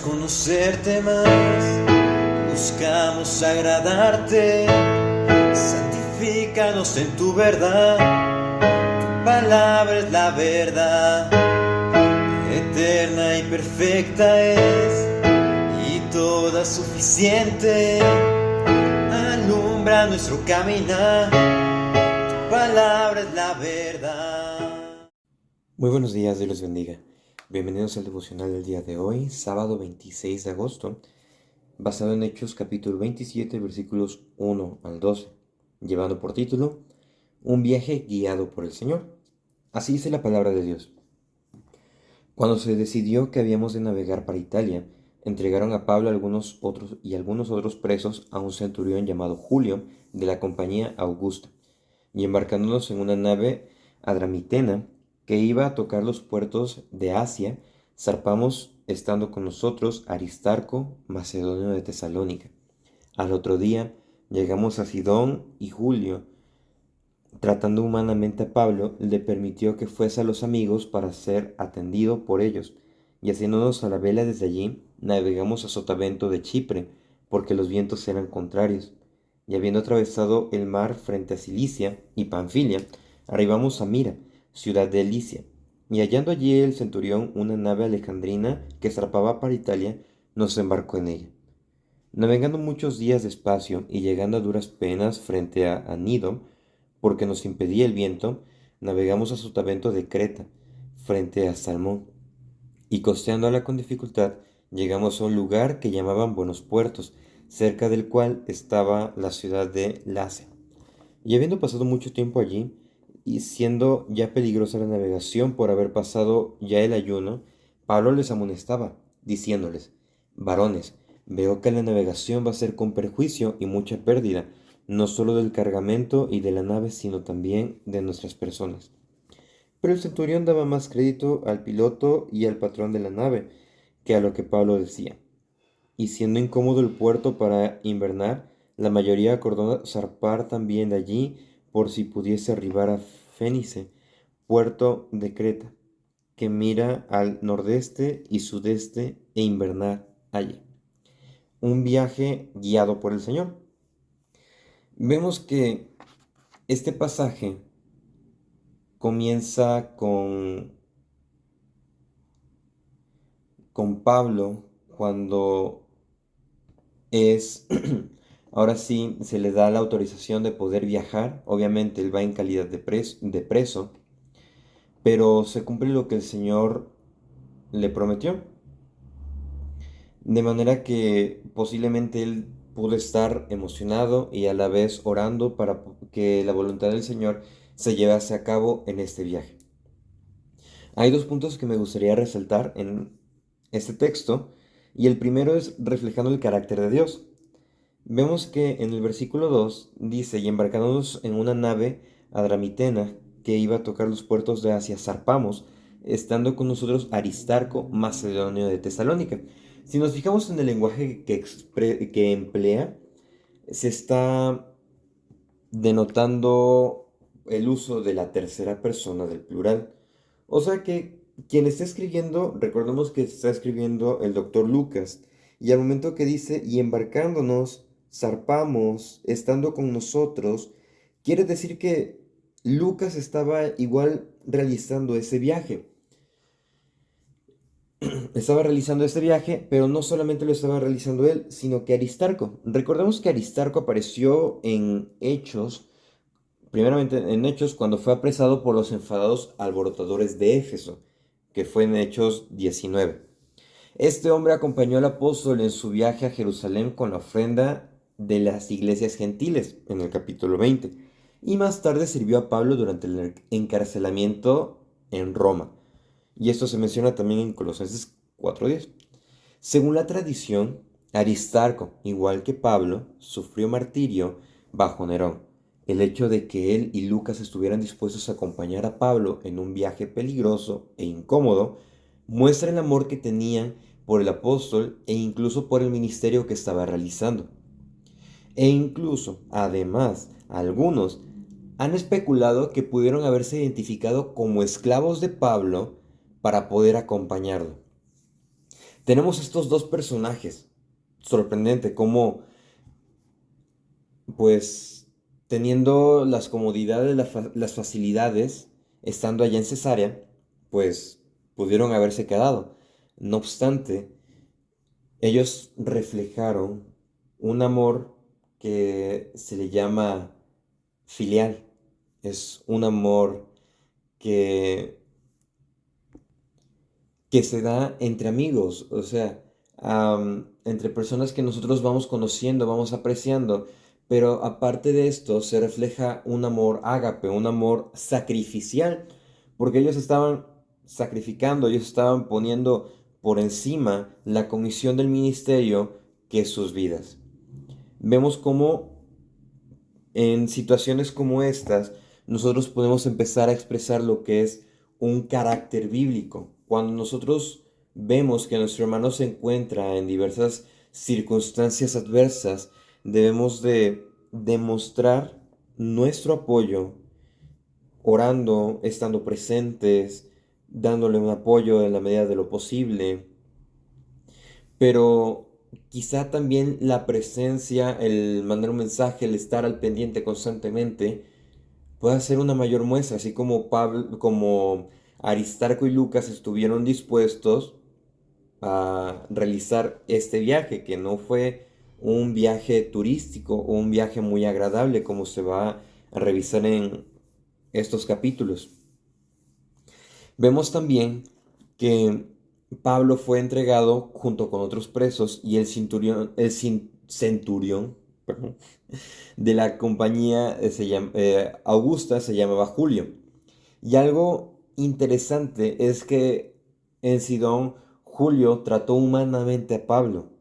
conocerte más, buscamos agradarte, santifícanos en tu verdad, tu palabra es la verdad, eterna y perfecta es, y toda suficiente, alumbra nuestro caminar, tu palabra es la verdad. Muy buenos días, Dios los bendiga. Bienvenidos al devocional del día de hoy, sábado 26 de agosto, basado en Hechos capítulo 27, versículos 1 al 12, llevando por título, Un viaje guiado por el Señor. Así dice la palabra de Dios. Cuando se decidió que habíamos de navegar para Italia, entregaron a Pablo algunos otros presos a un centurión llamado Julio de la compañía Augusta, y embarcándonos en una nave adramitena que iba a tocar los puertos de Asia, zarpamos estando con nosotros Aristarco, macedonio de Tesalónica. Al otro día llegamos a Sidón y Julio, tratando humanamente a Pablo, le permitió que fuese a los amigos para ser atendido por ellos, y haciéndonos a la vela desde allí, navegamos a sotavento de Chipre, porque los vientos eran contrarios. Y habiendo atravesado el mar frente a Cilicia y Panfilia, arribamos a Mira, ciudad de Licia, y hallando allí el centurión una nave alejandrina que zarpaba para Italia, nos embarcó en ella. Navegando muchos días despacio y llegando a duras penas frente a Anido, porque nos impedía el viento, navegamos a sotavento de Creta, frente a Salmón, y costeándola con dificultad, llegamos a un lugar que llamaban Buenos Puertos, cerca del cual estaba la ciudad de Lasea. Y habiendo pasado mucho tiempo allí, y siendo ya peligrosa la navegación por haber pasado ya el ayuno, Pablo les amonestaba, diciéndoles, varones, veo que la navegación va a ser con perjuicio y mucha pérdida, no solo del cargamento y de la nave, sino también de nuestras personas. Pero el centurión daba más crédito al piloto y al patrón de la nave que a lo que Pablo decía. Y siendo incómodo el puerto para invernar, la mayoría acordó zarpar también de allí por si pudiese arribar a Fénice, puerto de Creta, que mira al nordeste y sudeste e invernar allí. Un viaje guiado por el Señor. Vemos que este pasaje comienza con Pablo cuando es, ahora sí, se le da la autorización de poder viajar. Obviamente él va en calidad de preso, pero se cumple lo que el Señor le prometió. De manera que posiblemente él pudo estar emocionado y a la vez orando para que la voluntad del Señor se llevase a cabo en este viaje. Hay dos puntos que me gustaría resaltar en este texto, y el primero es reflejando el carácter de Dios. Vemos que en el versículo 2 dice, y embarcándonos en una nave adramitena que iba a tocar los puertos de Asia, zarpamos, estando con nosotros Aristarco, macedonio de Tesalónica. Si nos fijamos en el lenguaje que emplea, se está denotando el uso de la tercera persona del plural. O sea que quien está escribiendo, recordemos que está escribiendo el doctor Lucas, y al momento que dice, y embarcándonos, zarpamos, estando con nosotros, quiere decir que Lucas estaba igual realizando ese viaje. Estaba realizando este viaje, pero no solamente lo estaba realizando él, sino que Aristarco. Recordemos que Aristarco apareció en Hechos, primeramente en Hechos, cuando fue apresado por los enfadados alborotadores de Éfeso, que fue en Hechos 19. Este hombre acompañó al apóstol en su viaje a Jerusalén con la ofrenda de las iglesias gentiles, en el capítulo 20, y más tarde sirvió a Pablo durante el encarcelamiento en Roma. Y esto se menciona también en Colosenses 4:10. Según la tradición, Aristarco, igual que Pablo, sufrió martirio bajo Nerón. El hecho de que él y Lucas estuvieran dispuestos a acompañar a Pablo en un viaje peligroso e incómodo muestra el amor que tenían por el apóstol e incluso por el ministerio que estaba realizando. E incluso, además, algunos han especulado que pudieron haberse identificado como esclavos de Pablo para poder acompañarlo. Tenemos estos dos personajes. Sorprendente cómo, pues, teniendo las comodidades, las facilidades, estando allá en Cesarea, pues pudieron haberse quedado. No obstante, ellos reflejaron un amor que se le llama filial. Es un amor que, que se da entre amigos, o sea, entre personas que nosotros vamos conociendo, vamos apreciando, pero aparte de esto se refleja un amor ágape, un amor sacrificial, porque ellos estaban sacrificando, ellos estaban poniendo por encima la comisión del ministerio que sus vidas. Vemos cómo en situaciones como estas, nosotros podemos empezar a expresar lo que es un carácter bíblico. Cuando nosotros vemos que nuestro hermano se encuentra en diversas circunstancias adversas, debemos de demostrar nuestro apoyo, orando, estando presentes, dándole un apoyo en la medida de lo posible, pero quizá también la presencia, el mandar un mensaje, el estar al pendiente constantemente, pueda ser una mayor muestra, así como Pablo, como Aristarco y Lucas estuvieron dispuestos a realizar este viaje, que no fue un viaje turístico o un viaje muy agradable, como se va a revisar en estos capítulos. Vemos también que Pablo fue entregado junto con otros presos y centurión, perdón, de la compañía Augusta se llamaba Julio. Y algo interesante es que en Sidón Julio trató humanamente a Pablo,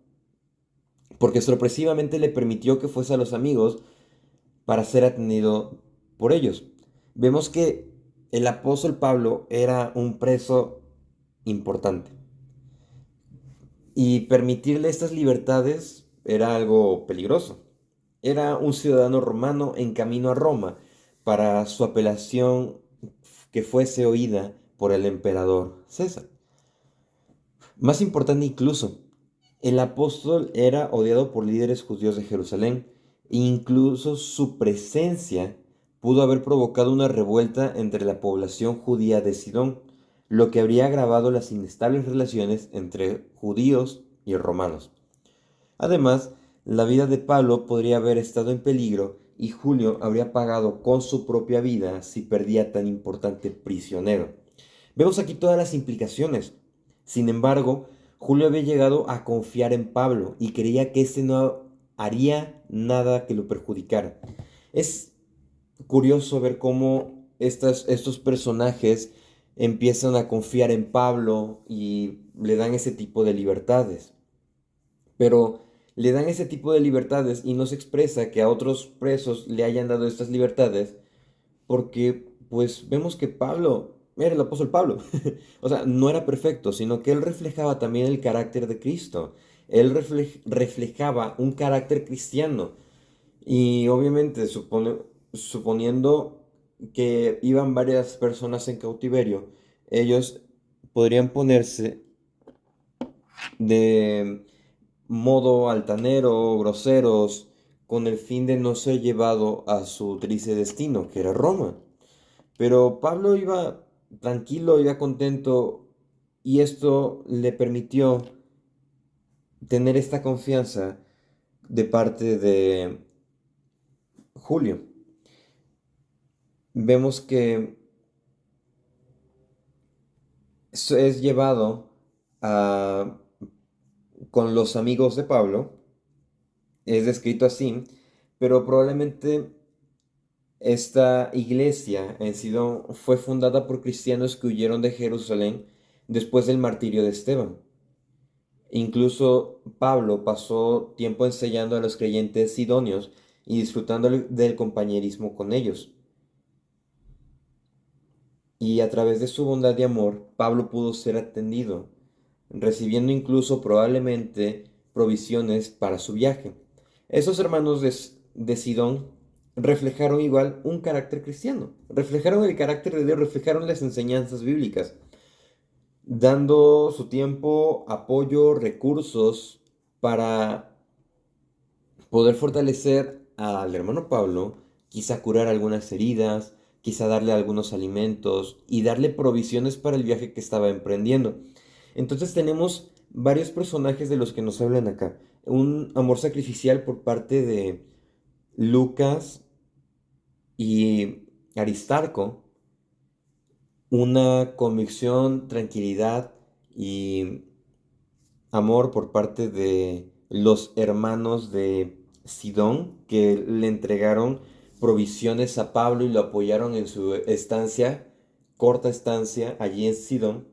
porque sorpresivamente le permitió que fuese a los amigos para ser atendido por ellos. Vemos que el apóstol Pablo era un preso importante y permitirle estas libertades era algo peligroso. Era un ciudadano romano en camino a Roma para su apelación que fuese oída por el emperador César. Más importante incluso, el apóstol era odiado por líderes judíos de Jerusalén e incluso su presencia pudo haber provocado una revuelta entre la población judía de Sidón, lo que habría agravado las inestables relaciones entre judíos y romanos. Además, la vida de Pablo podría haber estado en peligro y Julio habría pagado con su propia vida si perdía tan importante prisionero. Vemos aquí todas las implicaciones. Sin embargo, Julio había llegado a confiar en Pablo y creía que éste no haría nada que lo perjudicara. Es curioso ver cómo estos personajes empiezan a confiar en Pablo y le dan ese tipo de libertades. Pero le dan ese tipo de libertades y no se expresa que a otros presos le hayan dado estas libertades porque pues vemos que Pablo era el apóstol Pablo. O sea, no era perfecto, sino que él reflejaba también el carácter de Cristo. Él reflejaba un carácter cristiano. Y obviamente suponiendo que iban varias personas en cautiverio, ellos podrían ponerse de modo altanero, groseros, con el fin de no ser llevado a su triste destino, que era Roma. Pero Pablo iba tranquilo, iba contento, y esto le permitió tener esta confianza de parte de Julio. Vemos que es llevado a, con los amigos de Pablo, es descrito así, pero probablemente esta iglesia en Sidón fue fundada por cristianos que huyeron de Jerusalén después del martirio de Esteban. Incluso Pablo pasó tiempo enseñando a los creyentes sidonios y disfrutando del compañerismo con ellos. Y a través de su bondad y amor, Pablo pudo ser atendido, recibiendo incluso probablemente provisiones para su viaje. Esos hermanos de Sidón reflejaron igual un carácter cristiano, reflejaron el carácter de Dios, reflejaron las enseñanzas bíblicas. dando su tiempo, apoyo, recursos para poder fortalecer al hermano Pablo, quizá curar algunas heridas, quizá darle algunos alimentos y darle provisiones para el viaje que estaba emprendiendo. Entonces tenemos varios personajes de los que nos hablan acá. Un amor sacrificial por parte de Lucas y Aristarco, una convicción, tranquilidad y amor por parte de los hermanos de Sidón, que le entregaron provisiones a Pablo y lo apoyaron en su estancia, corta estancia allí en Sidón.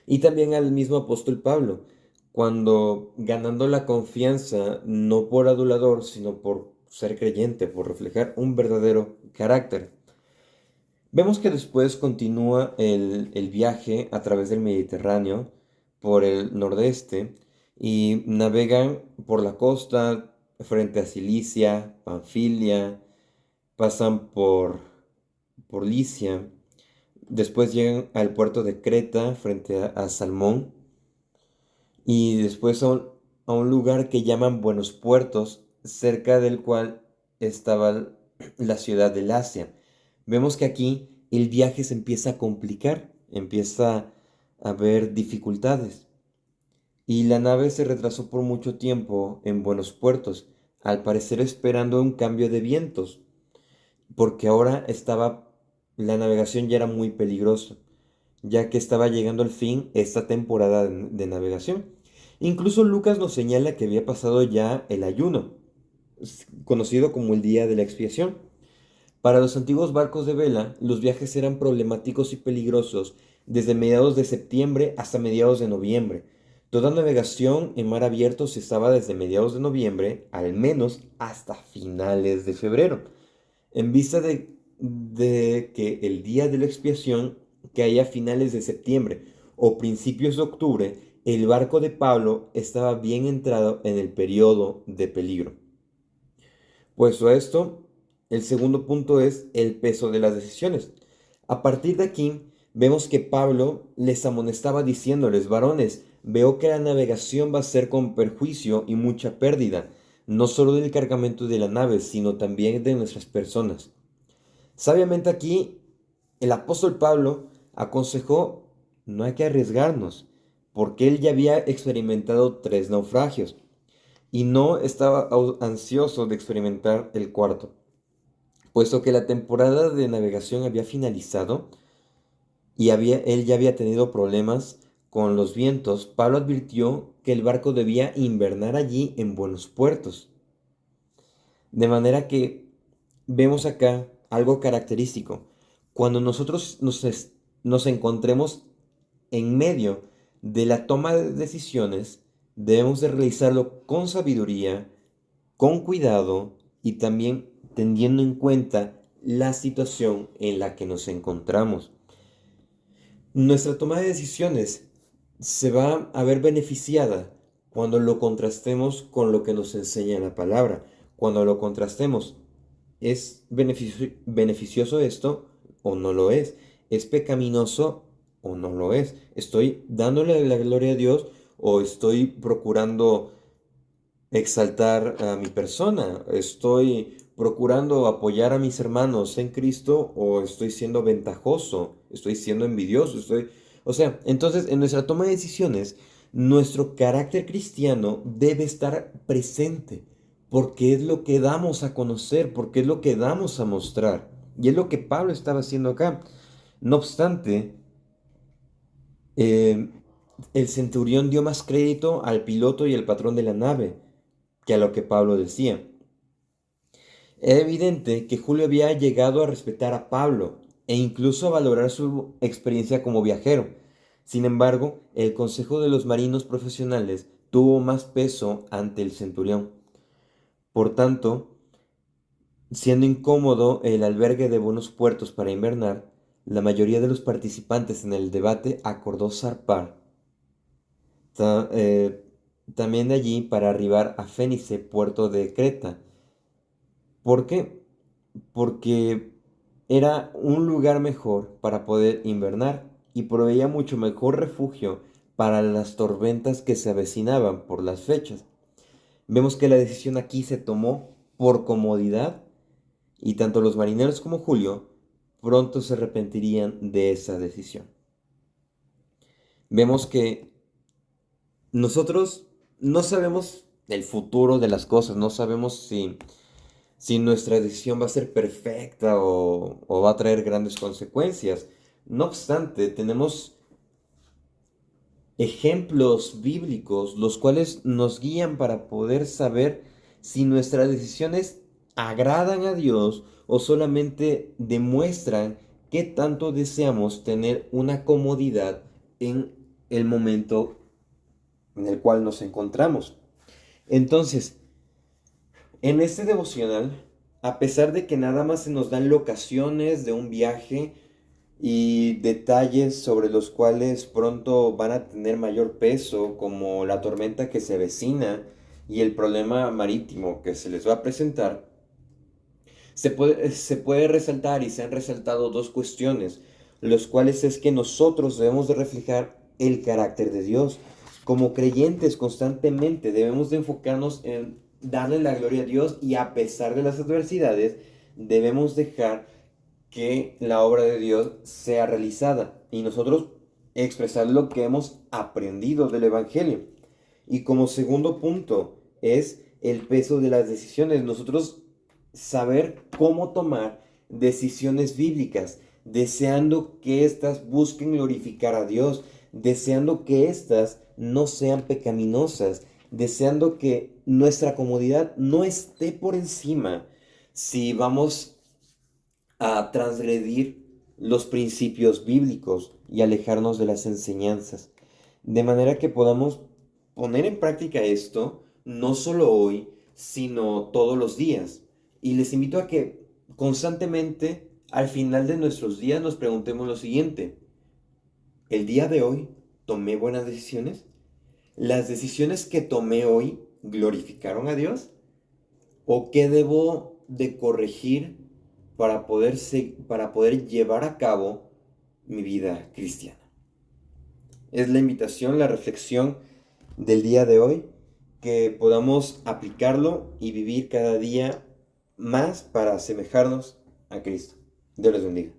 Y también al mismo apóstol Pablo, cuando ganando la confianza, no por adulador, sino por ser creyente, por reflejar un verdadero carácter. Vemos que después continúa el viaje a través del Mediterráneo por el nordeste y navegan por la costa frente a Cilicia, Panfilia, pasan por Licia, después llegan al puerto de Creta frente a Salmón y después a un lugar que llaman Buenos Puertos, cerca del cual estaba la ciudad de Lacia. Vemos que aquí el viaje se empieza a complicar, empieza a haber dificultades y la nave se retrasó por mucho tiempo en Buenos Puertos, al parecer esperando un cambio de vientos, porque ahora la navegación ya era muy peligrosa, ya que estaba llegando al fin esta temporada de navegación. Incluso Lucas nos señala que había pasado ya el ayuno, conocido como el día de la expiación. Para los antiguos barcos de vela, los viajes eran problemáticos y peligrosos desde mediados de septiembre hasta mediados de noviembre. Toda navegación en mar abierto se estaba desde mediados de noviembre, al menos hasta finales de febrero, en vista de que el día de la expiación caía a finales de septiembre o principios de octubre, el barco de Pablo estaba bien entrado en el periodo de peligro. Puesto esto, el segundo punto es el peso de las decisiones. A partir de aquí, vemos que Pablo les amonestaba diciéndoles, varones, veo que la navegación va a ser con perjuicio y mucha pérdida, no solo del cargamento de la nave, sino también de nuestras personas. Sabiamente aquí, el apóstol Pablo aconsejó, no hay que arriesgarnos, porque él ya había experimentado 3 naufragios y no estaba ansioso de experimentar el cuarto. Puesto que la temporada de navegación había finalizado y él ya había tenido problemas con los vientos, Pablo advirtió que el barco debía invernar allí en buenos puertos. De manera que vemos acá algo característico. Cuando nosotros nos encontremos en medio de la toma de decisiones, debemos de realizarlo con sabiduría, con cuidado y también teniendo en cuenta la situación en la que nos encontramos. Nuestra toma de decisiones se va a ver beneficiada cuando lo contrastemos con lo que nos enseña la palabra. Cuando lo contrastemos, ¿es beneficioso esto o no lo es? ¿Es pecaminoso o no lo es? ¿Estoy dándole la gloria a Dios o estoy procurando exaltar a mi persona? ¿Estoy procurando apoyar a mis hermanos en Cristo o estoy siendo ventajoso? ¿Estoy siendo envidioso? O sea, entonces en nuestra toma de decisiones, nuestro carácter cristiano debe estar presente porque es lo que damos a conocer, porque es lo que damos a mostrar. Y es lo que Pablo estaba haciendo acá. No obstante, eh, el centurión dio más crédito al piloto y al patrón de la nave que a lo que Pablo decía. Era evidente que Julio había llegado a respetar a Pablo e incluso a valorar su experiencia como viajero. Sin embargo, el consejo de los marinos profesionales tuvo más peso ante el centurión. Por tanto, siendo incómodo el albergue de buenos puertos para invernar, la mayoría de los participantes en el debate acordó zarpar también de allí para arribar a Fénice, puerto de Creta. ¿Por qué? Porque era un lugar mejor para poder invernar y proveía mucho mejor refugio para las tormentas que se avecinaban por las fechas. Vemos que la decisión aquí se tomó por comodidad y tanto los marineros como Julio pronto se arrepentirían de esa decisión. Vemos que nosotros no sabemos el futuro de las cosas, no sabemos si nuestra decisión va a ser perfecta o va a traer grandes consecuencias. No obstante, tenemos ejemplos bíblicos los cuales nos guían para poder saber si nuestras decisiones agradan a Dios o solamente demuestran qué tanto deseamos tener una comodidad en el momento en el cual nos encontramos. Entonces, en este devocional, a pesar de que nada más se nos dan locaciones de un viaje y detalles sobre los cuales pronto van a tener mayor peso, como la tormenta que se avecina y el problema marítimo que se les va a presentar, se puede resaltar y se han resaltado dos cuestiones, los cuales es que nosotros debemos de reflejar el carácter de Dios. Como creyentes constantemente debemos de enfocarnos en darle la gloria a Dios y a pesar de las adversidades debemos dejar que la obra de Dios sea realizada y nosotros expresar lo que hemos aprendido del Evangelio. Y como segundo punto es el peso de las decisiones. Nosotros saber cómo tomar decisiones bíblicas, deseando que éstas busquen glorificar a Dios, deseando que éstas no sean pecaminosas, deseando que nuestra comodidad no esté por encima si vamos a transgredir los principios bíblicos y alejarnos de las enseñanzas. De manera que podamos poner en práctica esto, no solo hoy, sino todos los días. Y les invito a que constantemente, al final de nuestros días, nos preguntemos lo siguiente: ¿el día de hoy tomé buenas decisiones? ¿Las decisiones que tomé hoy glorificaron a Dios? ¿O qué debo de corregir para poder llevar a cabo mi vida cristiana? Es la invitación, la reflexión del día de hoy, que podamos aplicarlo y vivir cada día más para asemejarnos a Cristo. Dios les bendiga.